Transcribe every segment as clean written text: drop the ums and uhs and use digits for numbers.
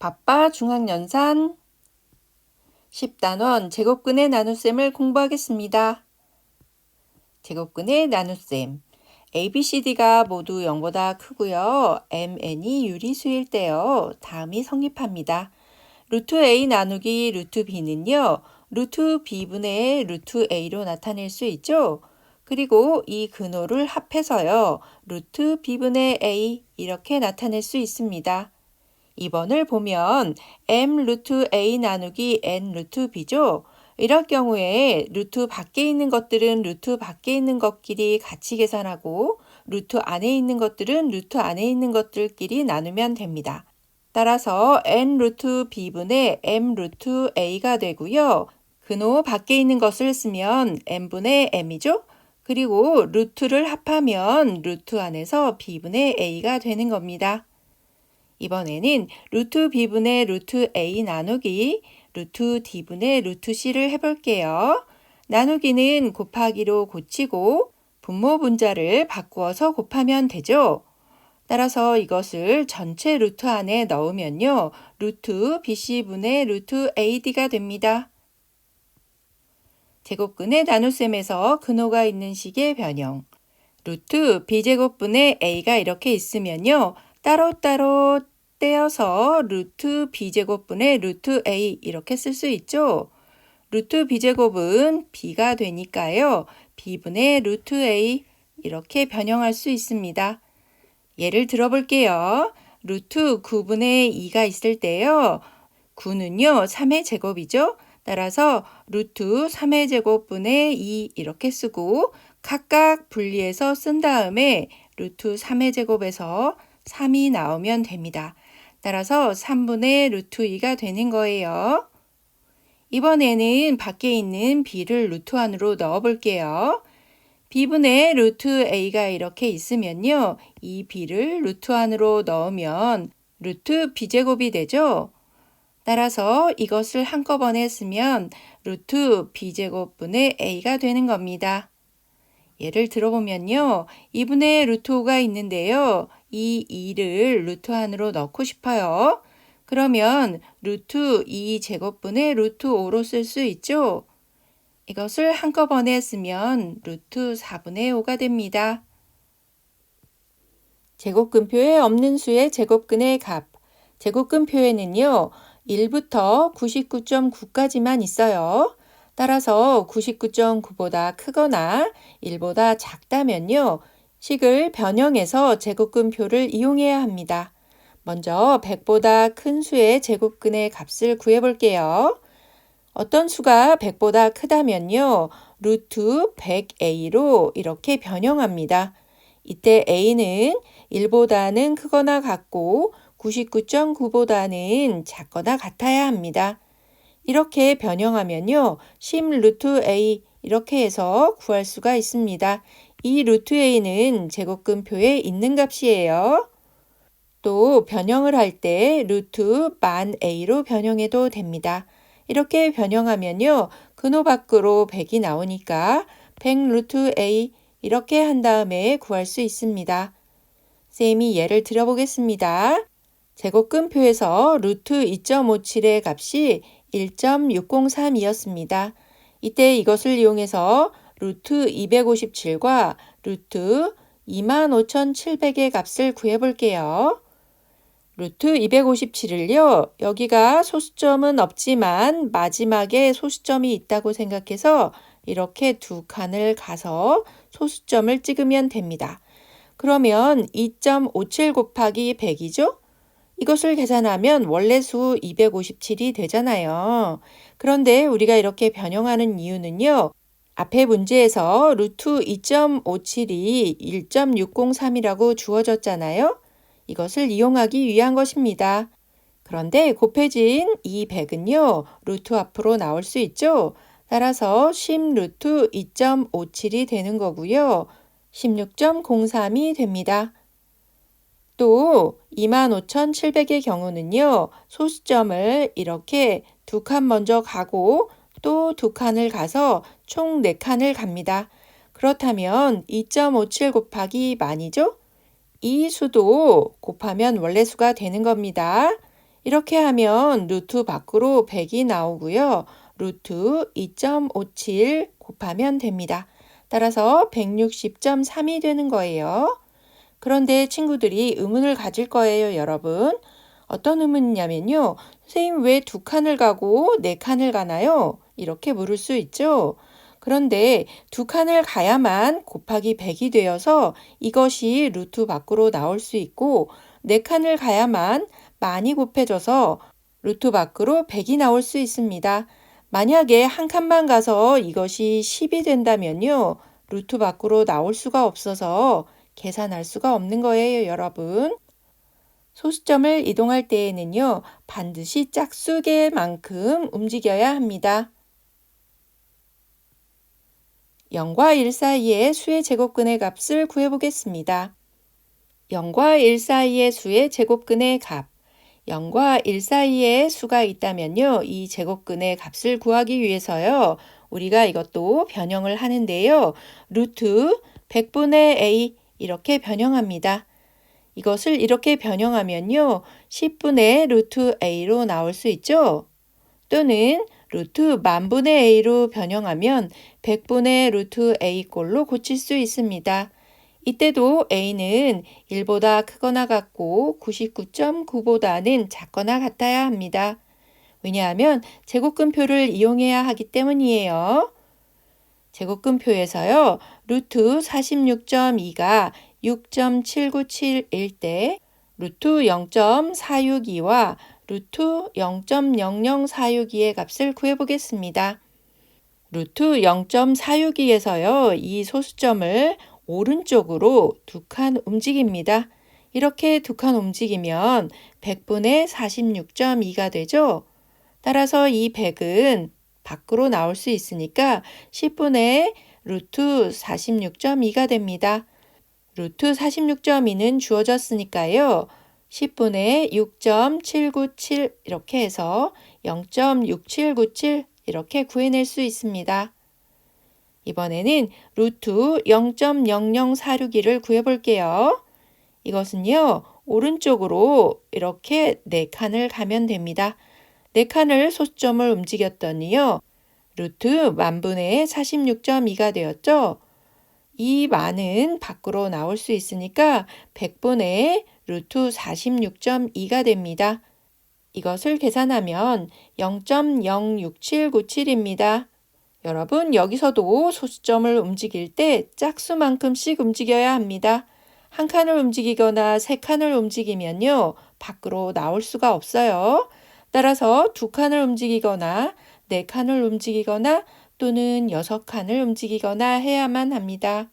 바빠 중학연산 10단원 제곱근의 나눗셈을 공부하겠습니다. 제곱근의 나눗셈 ABCD가 모두 0보다 크고요. MN이 유리수일 때요. 다음이 성립합니다. 루트 A 나누기 루트 B는요. 루트 B분의 루트 A로 나타낼 수 있죠. 그리고 이 근호를 합해서요. 루트 B분의 A 이렇게 나타낼 수 있습니다. 2번을 보면 m 루트 a 나누기 n 루트 b죠. 이럴 경우에 루트 밖에 있는 것들은 루트 밖에 있는 것끼리 같이 계산하고 루트 안에 있는 것들은 루트 안에 있는 것들끼리 나누면 됩니다. 따라서 n 루트 b분의 m 루트 a가 되고요. 근호 밖에 있는 것을 쓰면 n분의 m이죠. 그리고 루트를 합하면 루트 안에서 b분의 a가 되는 겁니다. 이번에는 루트 b분의 루트 a 나누기 루트 d분의 루트 c를 해볼게요. 나누기는 곱하기로 고치고 분모 분자를 바꾸어서 곱하면 되죠. 따라서 이것을 전체 루트 안에 넣으면요. 루트 bc분의 루트 ad가 됩니다. 제곱근의 나눗셈에서 근호가 있는 식의 변형. 루트 b제곱분의 a가 이렇게 있으면요. 따로따로 떼어서 루트 b제곱분의 루트 a 이렇게 쓸 수 있죠. 루트 b제곱은 b가 되니까요. b분의 루트 a 이렇게 변형할 수 있습니다. 예를 들어볼게요. 루트 9분의 2가 있을 때요. 9는요. 3의 제곱이죠. 따라서 루트 3의 제곱분의 2 이렇게 쓰고 각각 분리해서 쓴 다음에 루트 3의 제곱에서 3이 나오면 됩니다. 따라서 3분의 루트 2가 되는 거예요. 이번에는 밖에 있는 b를 루트 안으로 넣어 볼게요. b분의 루트 a가 이렇게 있으면요. 이 b를 루트 안으로 넣으면 루트 b제곱이 되죠. 따라서 이것을 한꺼번에 쓰면 루트 b제곱분의 a가 되는 겁니다. 예를 들어보면요. 2분의 루트 5가 있는데요. 이 2를 루트 안으로 넣고 싶어요. 그러면 루트 2제곱분의 루트 5로 쓸 수 있죠. 이것을 한꺼번에 쓰면 루트 4분의 5가 됩니다. 제곱근표에 없는 수의 제곱근의 값. 제곱근표에는요. 1부터 99.9까지만 있어요. 따라서 99.9보다 크거나 1보다 작다면요. 식을 변형해서 제곱근표를 이용해야 합니다. 먼저 100보다 큰 수의 제곱근의 값을 구해볼게요. 어떤 수가 100보다 크다면요. 루트 100a로 이렇게 변형합니다. 이때 a는 1보다는 크거나 같고 99.9보다는 작거나 같아야 합니다. 이렇게 변형하면요. 10 루트 a 이렇게 해서 구할 수가 있습니다. 이 루트 a는 제곱근표에 있는 값이에요. 또 변형을 할 때 루트 만 a로 변형해도 됩니다. 이렇게 변형하면요. 근호 밖으로 100이 나오니까 100 루트 a 이렇게 한 다음에 구할 수 있습니다. 쌤이 예를 들어보겠습니다. 제곱근표에서 루트 2.57의 값이 1.603이었습니다. 이때 이것을 이용해서 루트 257과 루트 25,700의 값을 구해볼게요. 루트 257을요. 여기가 소수점은 없지만 마지막에 소수점이 있다고 생각해서 이렇게 두 칸을 가서 소수점을 찍으면 됩니다. 그러면 2.57 곱하기 100이죠? 이것을 계산하면 원래 수 257이 되잖아요. 그런데 우리가 이렇게 변형하는 이유는요. 앞에 문제에서 루트 2.57이 1.603이라고 주어졌잖아요. 이것을 이용하기 위한 것입니다. 그런데 곱해진 이 100은요. 루트 앞으로 나올 수 있죠. 따라서 10 루트 2.57이 되는 거고요. 16.03이 됩니다. 또 25,700의 경우는요. 소수점을 이렇게 두 칸 먼저 가고 또 두 칸을 가서 총 4칸을 갑니다. 그렇다면 2.57 곱하기 만이죠? 이 수도 곱하면 원래 수가 되는 겁니다. 이렇게 하면 루트 밖으로 100이 나오고요. 루트 2.57 곱하면 됩니다. 따라서 160.3이 되는 거예요. 그런데 친구들이 의문을 가질 거예요, 여러분. 어떤 의문이냐면요. 선생님, 왜 두 칸을 가고 네 칸을 가나요? 이렇게 물을 수 있죠. 그런데 두 칸을 가야만 곱하기 100이 되어서 이것이 루트 밖으로 나올 수 있고, 네 칸을 가야만 많이 곱해져서 루트 밖으로 100이 나올 수 있습니다. 만약에 한 칸만 가서 이것이 10이 된다면요. 루트 밖으로 나올 수가 없어서 계산할 수가 없는 거예요, 여러분. 소수점을 이동할 때에는요, 반드시 짝수개만큼 움직여야 합니다. 0과 1 사이의 수의 제곱근의 값을 구해보겠습니다. 0과 1 사이의 수의 제곱근의 값. 0과 1 사이에 수가 있다면요, 이 제곱근의 값을 구하기 위해서요, 우리가 이것도 변형을 하는데요, 루트 100분의 a 이렇게 변형합니다. 이것을 이렇게 변형하면요, 10분의 루트 a로 나올 수 있죠. 또는 루트 만분의 a로 변형하면 100분의 루트 a 꼴로 고칠 수 있습니다. 이때도 a는 1보다 크거나 같고 99.9보다는 작거나 같아야 합니다. 왜냐하면 제곱근표를 이용해야 하기 때문이에요. 제곱근표에서요, 루트 46.2가 6.797일 때 루트 0.462와 루트 0.00462의 값을 구해보겠습니다. 루트 0.462에서요, 이 소수점을 오른쪽으로 두 칸 움직입니다. 이렇게 두 칸 움직이면 100분의 46.2가 되죠. 따라서 이 100은 밖으로 나올 수 있으니까 10분의 루트 46.2가 됩니다. 루트 46.2는 주어졌으니까요. 10분의 6.797 이렇게 해서 0.6797 이렇게 구해낼 수 있습니다. 이번에는 루트 0.0046을 구해볼게요. 이것은요, 오른쪽으로 이렇게 4칸을 가면 됩니다. 4칸을 소수점을 움직였더니요, 루트 만분의 46.2가 되었죠. 이 만은 밖으로 나올 수 있으니까 100분의 루트 46.2가 됩니다. 이것을 계산하면 0.06797입니다. 여러분, 여기서도 소수점을 움직일 때 짝수만큼씩 움직여야 합니다. 한 칸을 움직이거나 세 칸을 움직이면요, 밖으로 나올 수가 없어요. 따라서 두 칸을 움직이거나 네 칸을 움직이거나 또는 6칸을 움직이거나 해야만 합니다.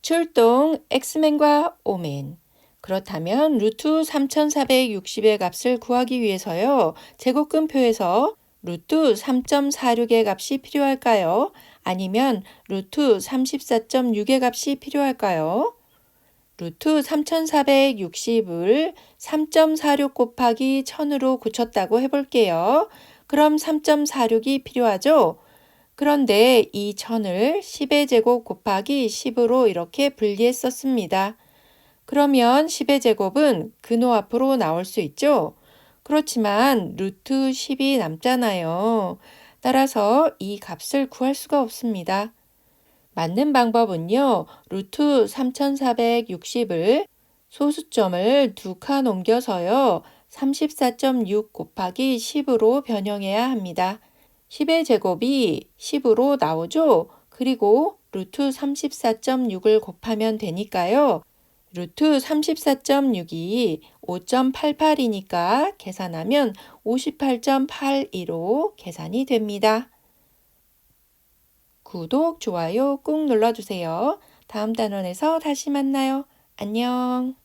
출동 X맨과 O맨. 그렇다면 루트 3460의 값을 구하기 위해서요, 제곱근표에서 루트 3.46의 값이 필요할까요? 아니면 루트 34.6의 값이 필요할까요? 루트 3460을 3.46 곱하기 1000으로 고쳤다고 해볼게요. 그럼 3.46이 필요하죠? 그런데 이 1000을 10의 제곱 곱하기 10으로 이렇게 분리했었습니다. 그러면 10의 제곱은 근호 앞으로 나올 수 있죠? 그렇지만 루트 10이 남잖아요. 따라서 이 값을 구할 수가 없습니다. 맞는 방법은요, 루트 3460을 소수점을 두 칸 옮겨서요, 34.6 곱하기 10으로 변형해야 합니다. 10의 제곱이 10으로 나오죠? 그리고 루트 34.6을 곱하면 되니까요. 루트 34.6이 5.88이니까 계산하면 58.82로 계산이 됩니다. 구독, 좋아요 꾹 눌러주세요. 다음 단원에서 다시 만나요. 안녕.